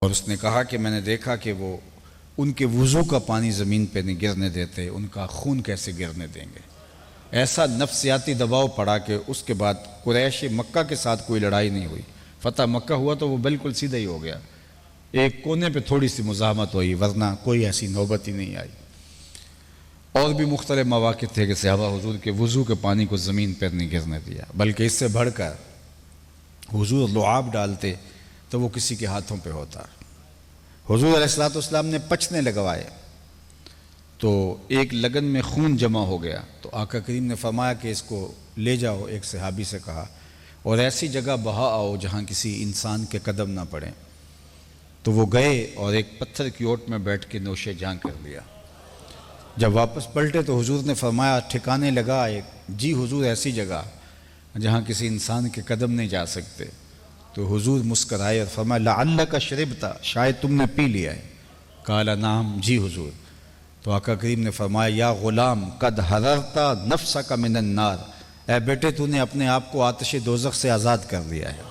اور اس نے کہا کہ میں نے دیکھا کہ وہ ان کے وضو کا پانی زمین پہ نہیں گرنے دیتے، ان کا خون کیسے گرنے دیں گے۔ ایسا نفسیاتی دباؤ پڑا کہ اس کے بعد قریش مکہ کے ساتھ کوئی لڑائی نہیں ہوئی۔ فتح مکہ ہوا تو وہ بالکل سیدھا ہی ہو گیا، ایک کونے پہ تھوڑی سی مزاحمت ہوئی، ورنہ کوئی ایسی نوبت ہی نہیں آئی۔ اور بھی مختلف مواقع تھے کہ صحابہ حضور کے وضو کے پانی کو زمین پر نہیں گرنے دیا، بلکہ اس سے بڑھ کر حضور لعاب ڈالتے تو وہ کسی کے ہاتھوں پہ ہوتا۔ حضور علیہ السلام نے پچنے لگوائے تو ایک لگن میں خون جمع ہو گیا، تو آقا کریم نے فرمایا کہ اس کو لے جاؤ، ایک صحابی سے کہا، اور ایسی جگہ بہا آؤ جہاں کسی انسان کے قدم نہ پڑیں۔ تو وہ گئے اور ایک پتھر کی اوٹ میں بیٹھ کے نوش جاں کر لیا۔ جب واپس پلٹے تو حضور نے فرمایا، ٹھکانے لگا ایک، جی حضور ایسی جگہ جہاں کسی انسان کے قدم نہیں جا سکتے۔ تو حضور مسکرائے اور فرمایا، لعلک شربت، شاید تم نے پی لیا ہے۔ قال نعم، جی حضور۔ تو آقا کریم نے فرمایا، یا غلام قد حررت نفسک من النار، اے بیٹے تو نے اپنے آپ کو آتش دوزخ سے آزاد کر دیا ہے۔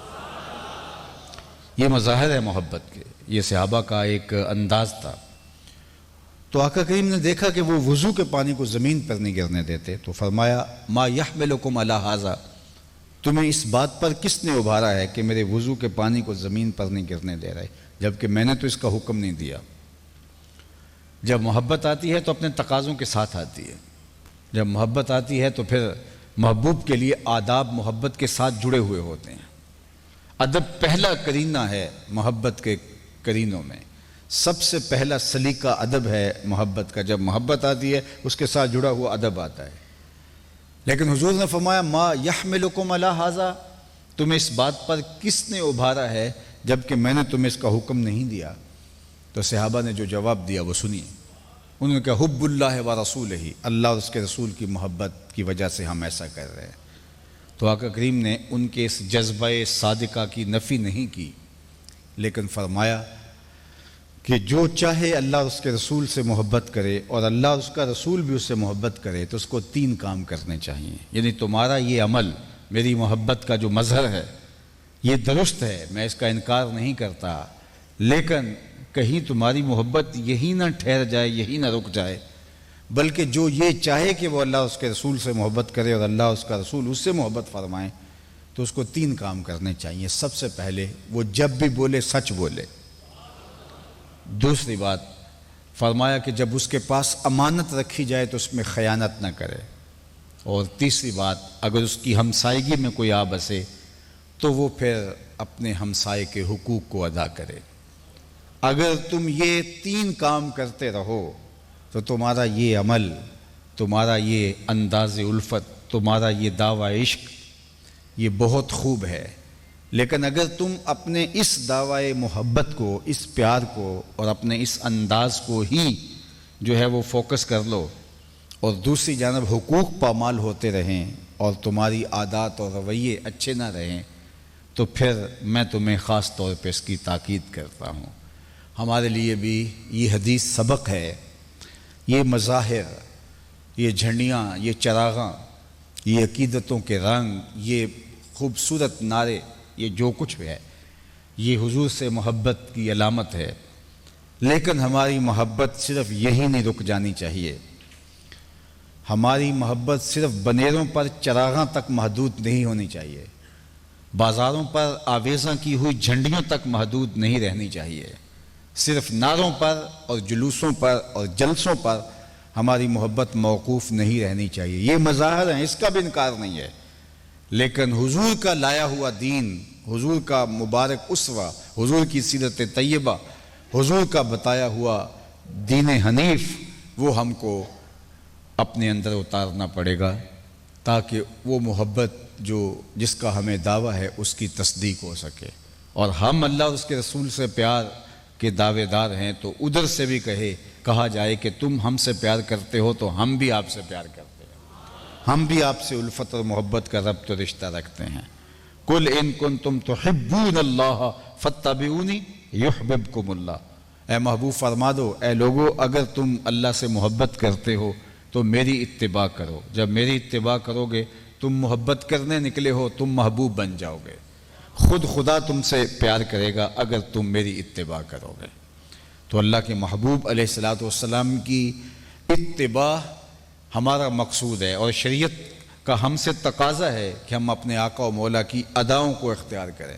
یہ مظاہر ہے محبت کے، یہ صحابہ کا ایک انداز تھا۔ تو آقا کریم نے دیکھا کہ وہ وضو کے پانی کو زمین پر نہیں گرنے دیتے، تو فرمایا، ما یحملکم علی ھذا، تمہیں اس بات پر کس نے ابھارا ہے کہ میرے وضو کے پانی کو زمین پر نہیں گرنے دے رہے، جبکہ میں نے تو اس کا حکم نہیں دیا۔ جب محبت آتی ہے تو اپنے تقاضوں کے ساتھ آتی ہے، جب محبت آتی ہے تو پھر محبوب کے لیے آداب محبت کے ساتھ جڑے ہوئے ہوتے ہیں۔ ادب پہلا کرینہ ہے محبت کے کرینوں میں، سب سے پہلا سلیقہ ادب ہے محبت کا۔ جب محبت آتی ہے اس کے ساتھ جڑا ہوا ادب آتا ہے۔ لیکن حضور نے فرمایا، ما یحملکم علی ھذا، تمہیں اس بات پر کس نے ابھارا ہے جبکہ میں نے تمہیں اس کا حکم نہیں دیا۔ تو صحابہ نے جو جواب دیا وہ سنیے۔ انہوں نے کہا، حب اللہ و رسولہ، اللہ اور اس کے رسول کی محبت کی وجہ سے ہم ایسا کر رہے ہیں۔ تو آقا کریم نے ان کے اس جذبہ صادقہ کی نفی نہیں کی، لیکن فرمایا کہ جو چاہے اللہ اور اس کے رسول سے محبت کرے اور اللہ اور اس کا رسول بھی اس سے محبت کرے تو اس کو 3 کام کرنے چاہیے۔ یعنی تمہارا یہ عمل میری محبت کا جو مظہر ہے یہ درست ہے، میں اس کا انکار نہیں کرتا، لیکن کہیں تمہاری محبت یہی نہ ٹھہر جائے، یہی نہ رک جائے، بلکہ جو یہ چاہے کہ وہ اللہ اور اس کے رسول سے محبت کرے اور اللہ اور اس کا رسول اس سے محبت فرمائیں تو اس کو 3 کام کرنے چاہیے۔ سب سے پہلے وہ جب بھی بولے سچ بولے۔ دوسری بات فرمایا کہ جب اس کے پاس امانت رکھی جائے تو اس میں خیانت نہ کرے۔ اور تیسری بات، اگر اس کی ہمسائیگی میں کوئی آ بسے تو وہ پھر اپنے ہمسائے کے حقوق کو ادا کرے۔ اگر تم یہ 3 کام کرتے رہو تو تمہارا یہ عمل، تمہارا یہ انداز الفت، تمہارا یہ دعویٰ عشق یہ بہت خوب ہے، لیکن اگر تم اپنے اس دعویٰ محبت کو، اس پیار کو اور اپنے اس انداز کو ہی جو ہے وہ فوکس کر لو اور دوسری جانب حقوق پامال ہوتے رہیں اور تمہاری عادات اور رویے اچھے نہ رہیں تو پھر میں تمہیں خاص طور پہ اس کی تاکید کرتا ہوں۔ ہمارے لیے بھی یہ حدیث سبق ہے۔ یہ مظاہر، یہ جھنڈیاں، یہ چراغاں، یہ عقیدتوں کے رنگ، یہ خوبصورت نعرے، یہ جو کچھ بھی ہے یہ حضور سے محبت کی علامت ہے، لیکن ہماری محبت صرف یہی نہیں رک جانی چاہیے۔ ہماری محبت صرف بنیروں پر چراغاں تک محدود نہیں ہونی چاہیے، بازاروں پر آویزاں کی ہوئی جھنڈیوں تک محدود نہیں رہنی چاہیے، صرف نعروں پر اور جلوسوں پر اور جلسوں پر ہماری محبت موقوف نہیں رہنی چاہیے۔ یہ مظاہر ہیں، اس کا بھی انکار نہیں ہے، لیکن حضور کا لایا ہوا دین، حضور کا مبارک اسوہ، حضور کی سیرت طیبہ، حضور کا بتایا ہوا دین حنیف، وہ ہم کو اپنے اندر اتارنا پڑے گا تاکہ وہ محبت جس کا ہمیں دعویٰ ہے اس کی تصدیق ہو سکے، اور ہم اللہ اور اس کے رسول سے پیار کے دعوے دار ہیں تو ادھر سے بھی کہا جائے کہ تم ہم سے پیار کرتے ہو تو ہم بھی آپ سے پیار کرتے ہیں، ہم بھی آپ سے الفت اور محبت کا ربط و رشتہ رکھتے ہیں۔ قل ان کنتم تحبون اللہ فاتبعونی یحببکم اللہ، اے محبوب فرما دو، اے لوگو اگر تم اللہ سے محبت کرتے ہو تو میری اتباع کرو، جب میری اتباع کرو گے تم محبت کرنے نکلے ہو، تم محبوب بن جاؤ گے۔ خود خدا تم سے پیار کرے گا اگر تم میری اتباع کرو گے۔ تو اللہ کے محبوب علیہ الصلوۃ والسلام کی اتباع ہمارا مقصود ہے، اور شریعت کا ہم سے تقاضا ہے کہ ہم اپنے آقا و مولا کی اداؤں کو اختیار کریں۔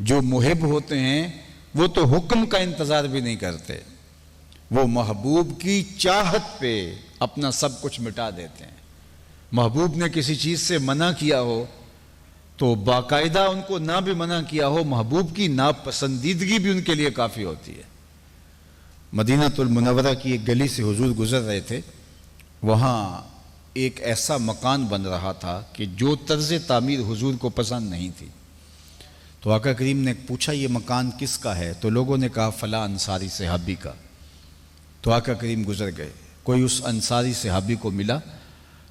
جو محب ہوتے ہیں وہ تو حکم کا انتظار بھی نہیں کرتے، وہ محبوب کی چاہت پہ اپنا سب کچھ مٹا دیتے ہیں۔ محبوب نے کسی چیز سے منع کیا ہو تو باقاعدہ ان کو نہ بھی منع کیا ہو، محبوب کی ناپسندیدگی بھی ان کے لیے کافی ہوتی ہے۔ مدینہ المنورہ کی ایک گلی سے حضور گزر رہے تھے، وہاں ایک ایسا مکان بن رہا تھا کہ جو طرز تعمیر حضور کو پسند نہیں تھی۔ تو آقا کریم نے پوچھا یہ مکان کس کا ہے؟ تو لوگوں نے کہا فلاں انصاری صحابی کا۔ تو آقا کریم گزر گئے، کوئی اس انصاری صحابی کو ملا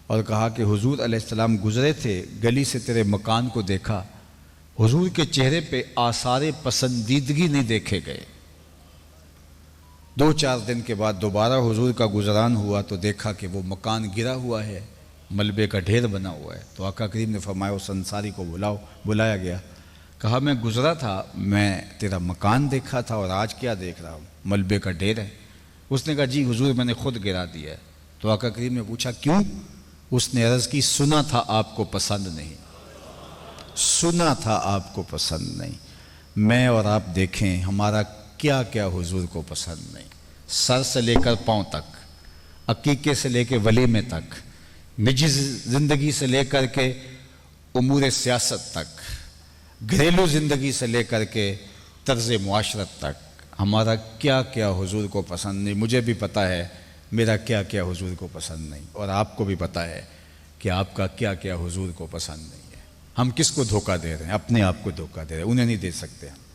اور کہا کہ حضور علیہ السلام گزرے تھے، گلی سے تیرے مکان کو دیکھا، حضور کے چہرے پہ آثار پسندیدگی نہیں دیکھے گئے۔ 2-4 دن کے بعد دوبارہ حضور کا گزران ہوا تو دیکھا کہ وہ مکان گرا ہوا ہے، ملبے کا ڈھیر بنا ہوا ہے۔ تو آقا کریم نے فرمایا اس انصاری کو بلایا گیا، کہا میں گزرا تھا، میں تیرا مکان دیکھا تھا اور آج کیا دیکھ رہا ہوں؟ ملبے کا ڈھیر ہے۔ اس نے کہا جی حضور میں نے خود گرا دیا ہے۔ تو آقا کریم نے پوچھا کیوں؟ اس نے عرض کی سنا تھا آپ کو پسند نہیں، سنا تھا آپ کو پسند نہیں۔ میں اور آپ دیکھیں ہمارا کیا کیا حضور کو پسند نہیں، سر سے لے کر پاؤں تک، عقیقے سے لے کے ولیمے تک، نجی زندگی سے لے کر کے امور سیاست تک، گھریلو زندگی سے لے کر کے طرز معاشرت تک، ہمارا کیا کیا حضور کو پسند نہیں۔ مجھے بھی پتہ ہے میرا کیا کیا حضور کو پسند نہیں، اور آپ کو بھی پتہ ہے کہ آپ کا کیا کیا حضور کو پسند نہیں ہے۔ ہم کس کو دھوکہ دے رہے ہیں؟ اپنے آپ کو دھوکہ دے رہے ہیں، انہیں نہیں دے سکتے ہم۔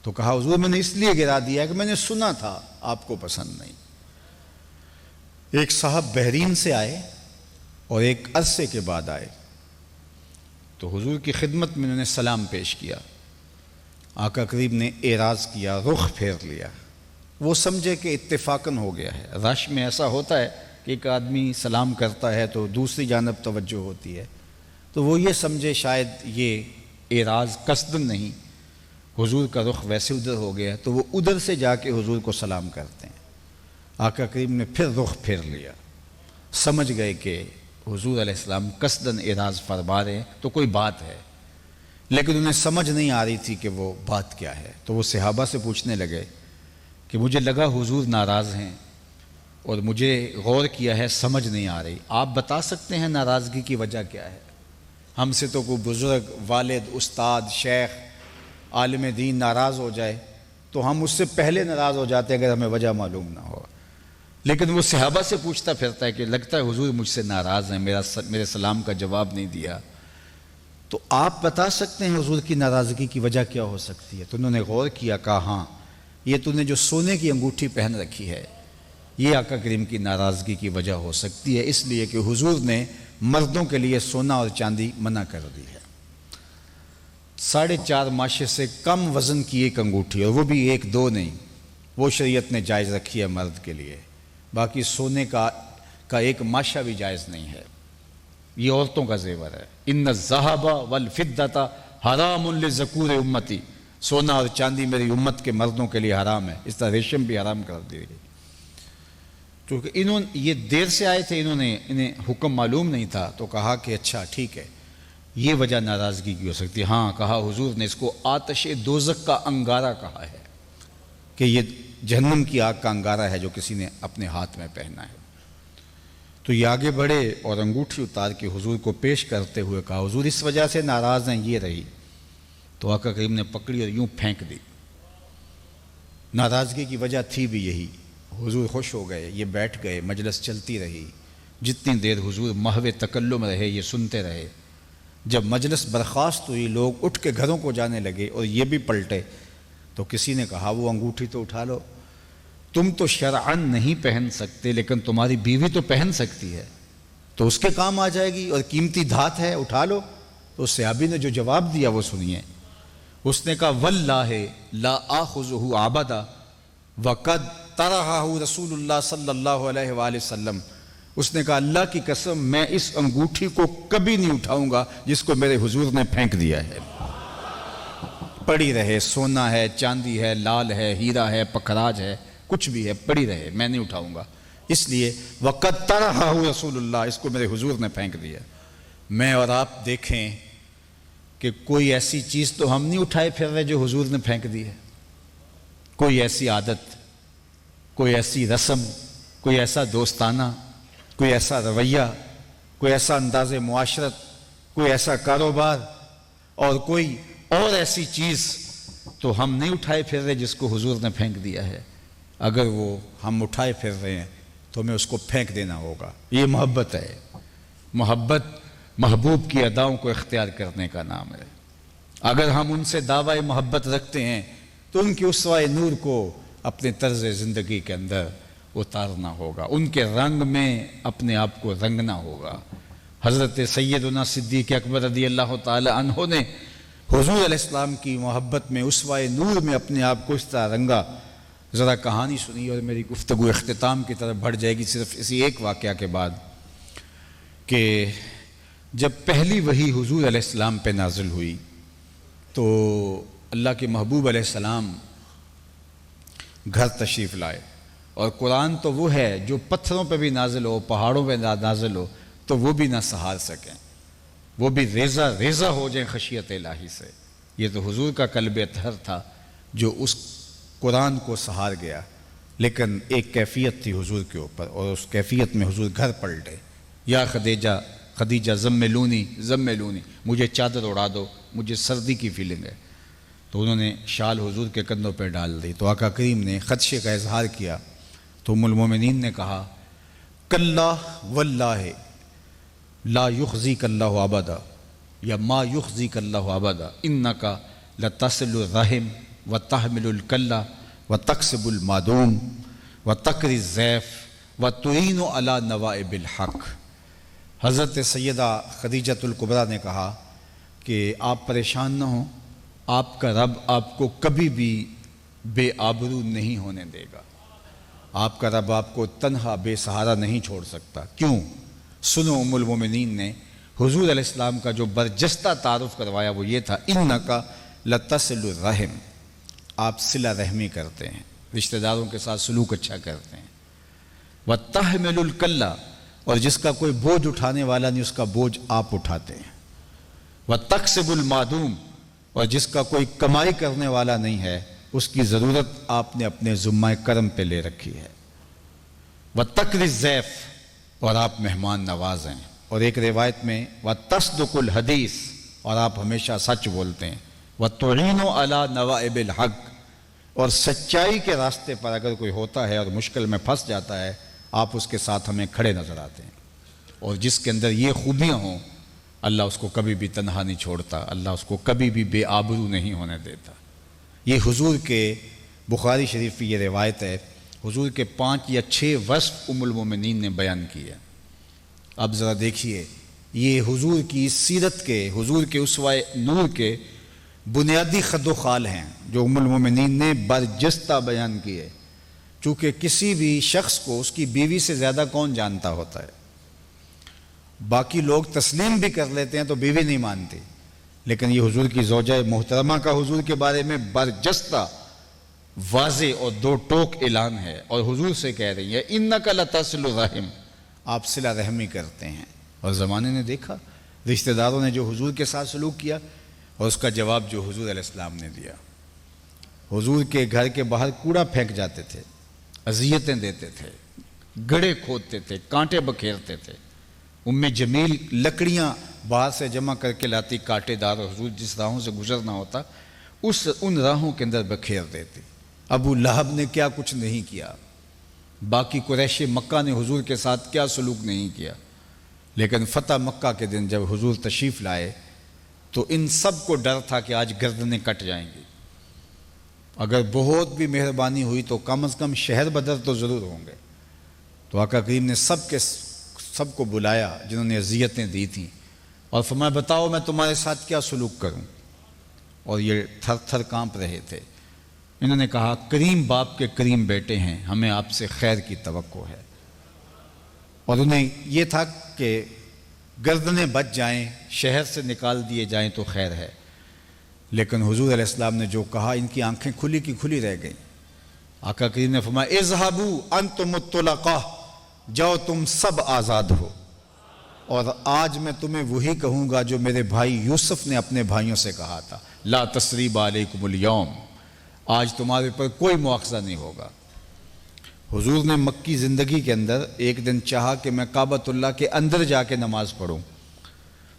تو کہا حضور میں نے اس لیے گرا دیا ہے کہ میں نے سنا تھا آپ کو پسند نہیں۔ ایک صاحب بحرین سے آئے اور ایک عرصے کے بعد آئے، تو حضور کی خدمت میں انہوں نے سلام پیش کیا، آقا کریم نے اعراض کیا، رخ پھیر لیا۔ وہ سمجھے کہ اتفاقاً ہو گیا ہے، رش میں ایسا ہوتا ہے کہ ایک آدمی سلام کرتا ہے تو دوسری جانب توجہ ہوتی ہے، تو وہ یہ سمجھے شاید یہ اعراض قصدن نہیں، حضور کا رخ ویسے ادھر ہو گیا، تو وہ ادھر سے جا کے حضور کو سلام کرتے ہیں۔ آقا کریم نے پھر رخ پھیر لیا، سمجھ گئے کہ حضور علیہ السلام قصدن اعراض فرما رہے ہیں تو کوئی بات ہے، لیکن انہیں سمجھ نہیں آ رہی تھی کہ وہ بات کیا ہے۔ تو وہ صحابہ سے پوچھنے لگے کہ مجھے لگا حضور ناراض ہیں اور مجھے غور کیا ہے سمجھ نہیں آ رہی، آپ بتا سکتے ہیں ناراضگی کی وجہ کیا ہے؟ ہم سے تو کوئی بزرگ، والد، استاد، شیخ، عالم دین ناراض ہو جائے تو ہم اس سے پہلے ناراض ہو جاتے اگر ہمیں وجہ معلوم نہ ہو، لیکن وہ صحابہ سے پوچھتا پھرتا ہے کہ لگتا ہے حضور مجھ سے ناراض ہیں، میرے سلام کا جواب نہیں دیا، تو آپ بتا سکتے ہیں حضور کی ناراضگی کی وجہ کیا ہو سکتی ہے؟ تو انہوں نے غور کیا، کہا ہاں یہ تو نے جو سونے کی انگوٹھی پہن رکھی ہے یہ آقا کریم کی ناراضگی کی وجہ ہو سکتی ہے، اس لیے کہ حضور نے مردوں کے لیے سونا اور چاندی منع کر دی ہے۔ 4.5 ماشے سے کم وزن کی ایک انگوٹھی، اور وہ بھی 1-2 نہیں، وہ شریعت نے جائز رکھی ہے مرد کے لیے، باقی سونے کا 1 ماشا بھی جائز نہیں ہے، یہ عورتوں کا زیور ہے۔ ان الذهب والفضة حرام للذکور امتی، سونا اور چاندی میری امت کے مردوں کے لیے حرام ہے، اس طرح ریشم بھی حرام کر دی گئی۔ کیونکہ یہ دیر سے آئے تھے، انہیں حکم معلوم نہیں تھا، تو کہا کہ اچھا ٹھیک ہے یہ وجہ ناراضگی کی ہو سکتی ہے۔ ہاں کہا حضور نے اس کو آتش دوزخ کا انگارہ کہا ہے کہ یہ جہنم کی آگ کا انگارہ ہے جو کسی نے اپنے ہاتھ میں پہنا ہے۔ تو یہ آگے بڑھے اور انگوٹھی اتار کے حضور کو پیش کرتے ہوئے کہا حضور اس وجہ سے ناراض ہیں یہ رہی، تو آقا کریم نے پکڑی اور یوں پھینک دی۔ ناراضگی کی وجہ تھی بھی یہی، حضور خوش ہو گئے، یہ بیٹھ گئے، مجلس چلتی رہی، جتنی دیر حضور محو تکلم رہے یہ سنتے رہے۔ جب مجلس برخاست ہوئی، لوگ اٹھ کے گھروں کو جانے لگے اور یہ بھی پلٹے، تو کسی نے کہا وہ انگوٹھی تو اٹھا لو، تم تو شرعاً نہیں پہن سکتے لیکن تمہاری بیوی تو پہن سکتی ہے، تو اس کے کام آ جائے گی اور قیمتی دھات ہے، اٹھا لو۔ تو اس صحابی نے جو جواب دیا وہ سنیے، اس نے کہا واللہ لا آخذہ عبدا وقد طرحہ رسول اللہ صلی اللہ علیہ وآلہ وسلم، اس نے کہا اللہ کی قسم میں اس انگوٹھی کو کبھی نہیں اٹھاؤں گا جس کو میرے حضور نے پھینک دیا ہے۔ پڑی رہے، سونا ہے، چاندی ہے، لال ہے، ہیرا ہے، پکھراج ہے، کچھ بھی ہے پڑی رہے، میں نہیں اٹھاؤں گا۔ اس لیے وقت طرحہ رسول اللہ، اس کو میرے حضور نے پھینک دیا۔ میں اور آپ دیکھیں کہ کوئی ایسی چیز تو ہم نہیں اٹھائے پھر رہے جو حضور نے پھینک دی ہے، کوئی ایسی عادت، کوئی ایسی رسم، کوئی ایسا دوستانہ، کوئی ایسا رویہ، کوئی ایسا انداز معاشرت، کوئی ایسا کاروبار اور کوئی اور ایسی چیز تو ہم نہیں اٹھائے پھر رہے جس کو حضور نے پھینک دیا ہے۔ اگر وہ ہم اٹھائے پھر رہے ہیں تو ہمیں اس کو پھینک دینا ہوگا۔ یہ محبت ہے۔ محبت محبوب کی اداؤں کو اختیار کرنے کا نام ہے۔ اگر ہم ان سے دعوی محبت رکھتے ہیں تو ان کی اسوہ نور کو اپنے طرز زندگی کے اندر اتارنا ہوگا، ان کے رنگ میں اپنے آپ کو رنگنا ہوگا۔ حضرت سیدنا صدیق اکبر رضی اللہ تعالی عنہ نے حضور علیہ السلام کی محبت میں، اسوہ نور میں اپنے آپ کو اس طرح رنگا۔ ذرا کہانی سنی اور میری گفتگو اختتام کی طرف بڑھ جائے گی صرف اسی ایک واقعہ کے بعد، کہ جب پہلی وحی حضور علیہ السلام پہ نازل ہوئی تو اللہ کے محبوب علیہ السلام گھر تشریف لائے، اور قرآن تو وہ ہے جو پتھروں پہ بھی نازل ہو، پہاڑوں پہ نازل ہو تو وہ بھی نہ سہار سکیں، وہ بھی ریزہ ریزہ ہو جائیں خشیت الہی سے۔ یہ تو حضور کا قلب اطہر تھا جو اس قرآن کو سہار گیا، لیکن ایک کیفیت تھی حضور کے اوپر، اور اس کیفیت میں حضور گھر پلٹے۔ یا خدیجہ زملونی زملونی، مجھے چادر اڑا دو، مجھے سردی کی فیلنگ ہے۔ تو انہوں نے شال حضور کے کندھوں پہ ڈال دی، تو آقا کریم نے خدشے کا اظہار کیا، تو ام المومنین نے کہا کلا واللہ لا یخزیک اللہ ابدا، یا ما یخزیک اللہ ابدا، انک لتصل الرحم وتحمل الکلہ وتکسب المعدوم وتقری الضیف وتعین علی نوائب الحق۔ حضرت سیدہ خدیجۃ الکبریٰ نے کہا کہ آپ پریشان نہ ہوں، آپ کا رب آپ کو کبھی بھی بے آبرو نہیں ہونے دے گا، آپ کا رب آپ کو تنہا بے سہارا نہیں چھوڑ سکتا۔ کیوں؟ سنو، ام المومنین نے حضور علیہ السلام کا جو برجستہ تعارف کروایا وہ یہ تھا، انکا لتصل الرحم، آپ صلہ رحمی کرتے ہیں، رشتہ داروں کے ساتھ سلوک اچھا کرتے ہیں، وتحمل الکلہ، اور جس کا کوئی بوجھ اٹھانے والا نہیں اس کا بوجھ آپ اٹھاتے ہیں، وتکسب المعدوم، اور جس کا کوئی کمائی کرنے والا نہیں ہے اس کی ضرورت آپ نے اپنے ذمہ کرم پہ لے رکھی ہے، وتقری الضیف، اور آپ مہمان نواز ہیں، اور ایک روایت میں وتصدق الحدیث، اور آپ ہمیشہ سچ بولتے ہیں، وتعین علی نوائب الحق، اور سچائی کے راستے پر اگر کوئی ہوتا ہے اور مشکل میں پھنس جاتا ہے آپ اس کے ساتھ ہمیں کھڑے نظر آتے ہیں، اور جس کے اندر یہ خوبیاں ہوں اللہ اس کو کبھی بھی تنہا نہیں چھوڑتا، اللہ اس کو کبھی بھی بے آبرو نہیں ہونے دیتا۔ یہ حضور کے بخاری شریف کی یہ روایت ہے، حضور کے 5 یا 6 وصف ام المومنین نے بیان کیے۔ اب ذرا دیکھیے، یہ حضور کی سیرت کے، حضور کے اسوہ نور کے بنیادی خد و خال ہیں جو ام المومنین نے برجستہ بیان کیے، چونکہ کسی بھی شخص کو اس کی بیوی سے زیادہ کون جانتا ہوتا ہے؟ باقی لوگ تسلیم بھی کر لیتے ہیں تو بیوی نہیں مانتی، لیکن یہ حضور کی زوجہ محترمہ کا حضور کے بارے میں برجستہ واضح اور 2 ٹوک اعلان ہے، اور حضور سے کہہ رہی ہے انک لتصل الرحم، آپ صلہ رحمی کرتے ہیں۔ اور زمانے نے دیکھا رشتہ داروں نے جو حضور کے ساتھ سلوک کیا اور اس کا جواب جو حضور علیہ السلام نے دیا۔ حضور کے گھر کے باہر کوڑا پھینک جاتے تھے، اذیتیں دیتے تھے، گڑھے کھودتے تھے، کانٹے بکھیرتے تھے۔ جمیل لکڑیاں باہر سے جمع کر کے لاتی کانٹے دار، اور حضور جس راہوں سے گزرنا ہوتا ان راہوں کے اندر بکھیر دیتے۔ ابو لہب نے کیا کچھ نہیں کیا، باقی قریش مکہ نے حضور کے ساتھ کیا سلوک نہیں کیا، لیکن فتح مکہ کے دن جب حضور تشریف لائے تو ان سب کو ڈر تھا کہ آج گردنیں کٹ جائیں گی، اگر بہت بھی مہربانی ہوئی تو کم از کم شہر بدر تو ضرور ہوں گے۔ تو آقا کریم نے سب کو بلایا جنہوں نے اذیتیں دی تھیں، اور فرمایا بتاؤ میں تمہارے ساتھ کیا سلوک کروں، اور یہ تھر تھر کانپ رہے تھے۔ انہوں نے کہا کریم باپ کے کریم بیٹے ہیں، ہمیں آپ سے خیر کی توقع ہے، اور انہیں یہ تھا کہ گردنیں بچ جائیں، شہر سے نکال دیے جائیں تو خیر ہے، لیکن حضور علیہ السلام نے جو کہا ان کی آنکھیں کھلی کی کھلی رہ گئیں۔ آقا کریم نے فرمایا اذهبوا انتم الطلقاء، جاؤ تم سب آزاد ہو، اور آج میں تمہیں وہی کہوں گا جو میرے بھائی یوسف نے اپنے بھائیوں سے کہا تھا، لا تثریب علیکم اليوم، آج تمہارے پر کوئی مواخذہ نہیں ہوگا۔ حضور نے مکی زندگی کے اندر ایک دن چاہا کہ میں کعبۃ اللہ کے اندر جا کے نماز پڑھوں،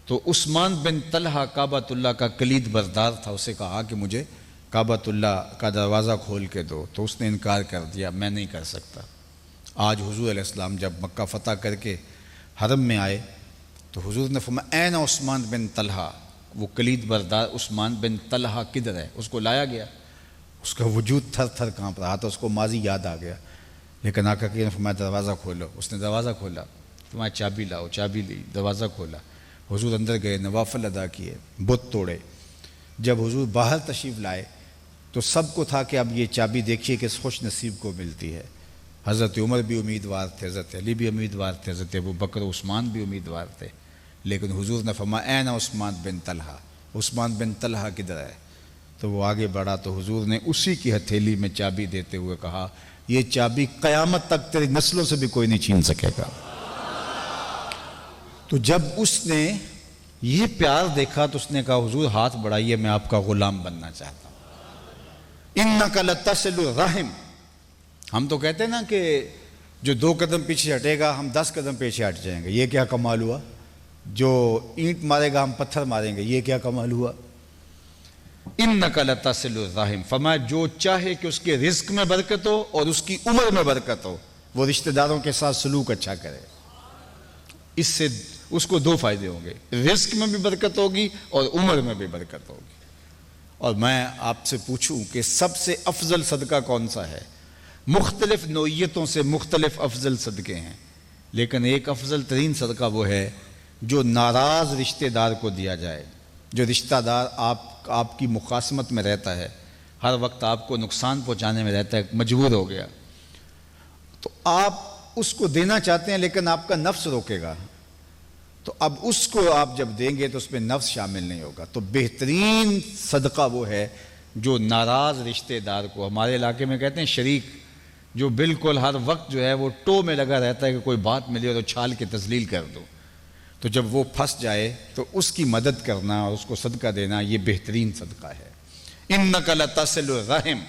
تو عثمان بن طلحہ کعبۃ اللہ کا کلید بردار تھا، اسے کہا کہ مجھے کعبۃ اللہ کا دروازہ کھول کے دو، تو اس نے انکار کر دیا، میں نہیں کر سکتا۔ آج حضور علیہ السلام جب مکہ فتح کر کے حرم میں آئے تو حضور نے فرمایا این عثمان بن طلحہ، وہ کلید بردار عثمان بن طلحہ کدھر ہے؟ اس کو لایا گیا، اس کا وجود تھر تھر کانپ رہا تھا، اس کو ماضی یاد آ گیا، لیکن آقا نے فرمایا دروازہ کھولو، اس نے دروازہ کھولا، فرمایا چابی لاؤ، چابی لی، دروازہ کھولا، حضور اندر گئے، نوافل ادا کیے، بت توڑے۔ جب حضور باہر تشریف لائے تو سب کو تھا کہ اب یہ چابی دیکھیے کہ اس خوش نصیب کو ملتی ہے۔ حضرت عمر بھی امیدوار تھے، حضرت علی بھی امیدوار تھے، حضرت ابوبکر عثمان بھی امیدوار تھے، لیکن حضور نے فرمایا این عثمان بن طلحہ، عثمان بن طلحہ کدھر ہے؟ تو وہ آگے بڑھا تو حضور نے اسی کی ہتھیلی میں چابی دیتے ہوئے کہا یہ چابی قیامت تک تیری نسلوں سے بھی کوئی نہیں چھین سکے گا۔ تو جب اس نے یہ پیار دیکھا تو اس نے کہا حضور ہاتھ بڑھائیے، میں آپ کا غلام بننا چاہتا ہوں۔ اِنَّكَ لَتَصِلُ الرَّحِمَ، ہم تو کہتے ہیں نا کہ جو 2 قدم پیچھے ہٹے گا ہم 10 قدم پیچھے ہٹ جائیں گے، یہ کیا کمال ہوا؟ جو اینٹ مارے گا ہم پتھر ماریں گے، یہ کیا کمال ہوا؟ اِنَّكَ لَتَصِلُ الرَّحِمَ، فرمایا جو چاہے کہ اس کے رزق میں برکت ہو اور اس کی عمر میں برکت ہو، وہ رشتہ داروں کے ساتھ سلوک اچھا کرے، اس سے اس کو 2 فائدے ہوں گے، رزق میں بھی برکت ہوگی اور عمر میں بھی برکت ہوگی۔ اور میں آپ سے پوچھوں کہ سب سے افضل صدقہ کون سا ہے؟ مختلف نوعیتوں سے مختلف افضل صدقے ہیں، لیکن ایک افضل ترین صدقہ وہ ہے جو ناراض رشتہ دار کو دیا جائے، جو رشتہ دار آپ کی مخاصمت میں رہتا ہے، ہر وقت آپ کو نقصان پہنچانے میں رہتا ہے، مجبور ہو گیا، تو آپ اس کو دینا چاہتے ہیں لیکن آپ کا نفس روکے گا، تو اب اس کو آپ جب دیں گے تو اس میں نفس شامل نہیں ہوگا۔ تو بہترین صدقہ وہ ہے جو ناراض رشتہ دار کو، ہمارے علاقے میں کہتے ہیں شریک، جو بالکل ہر وقت جو ہے وہ ٹو میں لگا رہتا ہے کہ کوئی بات ملی تو چھال کے تذلیل کر دو، تو جب وہ پھنس جائے تو اس کی مدد کرنا اور اس کو صدقہ دینا، یہ بہترین صدقہ ہے۔ اِنَّكَ لَتَصِلُ الرَّحِمَ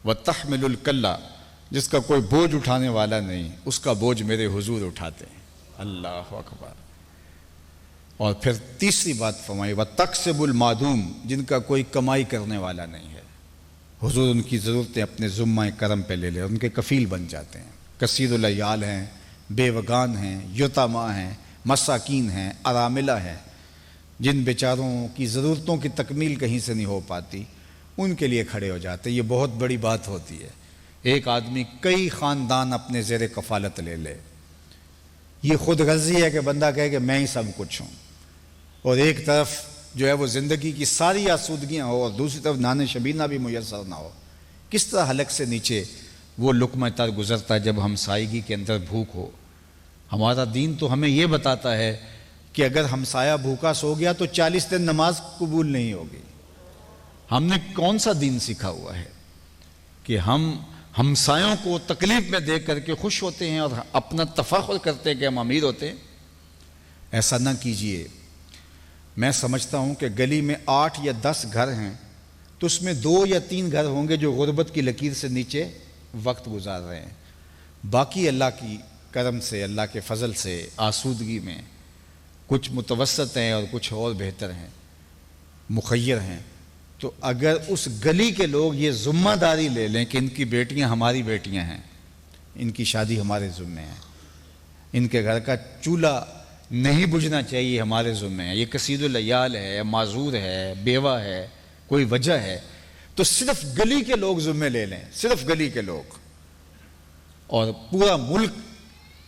وَتَحْمِلُ الْكَلَّ، جس کا کوئی بوجھ اٹھانے والا نہیں، اس کا بوجھ میرے حضور اٹھاتے ہیں۔ اللہ اکبر۔ اور پھر تیسری بات فرمائی وَتَقْسِبُ الْمَعْدُومَ، جن کا کوئی کمائی کرنے والا نہیں ہے، حضور ان کی ضرورتیں اپنے ذمہ کرم پہ لے لے، ان کے کفیل بن جاتے ہیں۔ کثیر العیال ہیں، بیوگان ہیں، یتامى ہیں، مساکین ہیں، اراملہ ہیں، جن بیچاروں کی ضرورتوں کی تکمیل کہیں سے نہیں ہو پاتی، ان کے لیے کھڑے ہو جاتے ہیں۔ یہ بہت بڑی بات ہوتی ہے، ایک آدمی کئی خاندان اپنے زیر کفالت لے لے، یہ خود غرضی ہے کہ بندہ کہے کہ میں ہی سب کچھ ہوں، اور ایک طرف جو ہے وہ زندگی کی ساری آسودگیاں ہو اور دوسری طرف نان شبینہ بھی میسر نہ ہو۔ کس طرح حلق سے نیچے وہ لقمہ تر گزرتا ہے جب ہمسائیگی کے اندر بھوک ہو؟ ہمارا دین تو ہمیں یہ بتاتا ہے کہ اگر ہمسایہ بھوکا سو گیا تو 40 دن نماز قبول نہیں ہوگی۔ ہم نے کون سا دین سیکھا ہوا ہے کہ ہم ہمسایوں کو تکلیف میں دیکھ کر کے خوش ہوتے ہیں اور اپنا تفاخر کرتے ہیں کہ ہم امیر ہوتے ہیں؟ ایسا نہ کیجئے۔ میں سمجھتا ہوں کہ گلی میں 8 یا 10 گھر ہیں تو اس میں 2 یا 3 گھر ہوں گے جو غربت کی لکیر سے نیچے وقت گزار رہے ہیں، باقی اللہ کی کرم سے، اللہ کے فضل سے آسودگی میں کچھ متوسط ہیں اور کچھ اور بہتر ہیں، مخیر ہیں۔ تو اگر اس گلی کے لوگ یہ ذمہ داری لے لیں کہ ان کی بیٹیاں ہماری بیٹیاں ہیں، ان کی شادی ہمارے ذمہ ہے، ان کے گھر کا چولہا نہیں بجھنا چاہیے ہمارے ذمہ ہے، یہ کثیر العیال ہے، معذور ہے، بیوہ ہے، کوئی وجہ ہے، تو صرف گلی کے لوگ ذمہ لے لیں، صرف گلی کے لوگ، اور پورا ملک،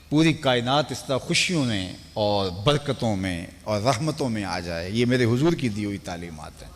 پوری کائنات اس طرح خوشیوں میں اور برکتوں میں اور رحمتوں میں آ جائے۔ یہ میرے حضور کی دی ہوئی تعلیمات ہیں۔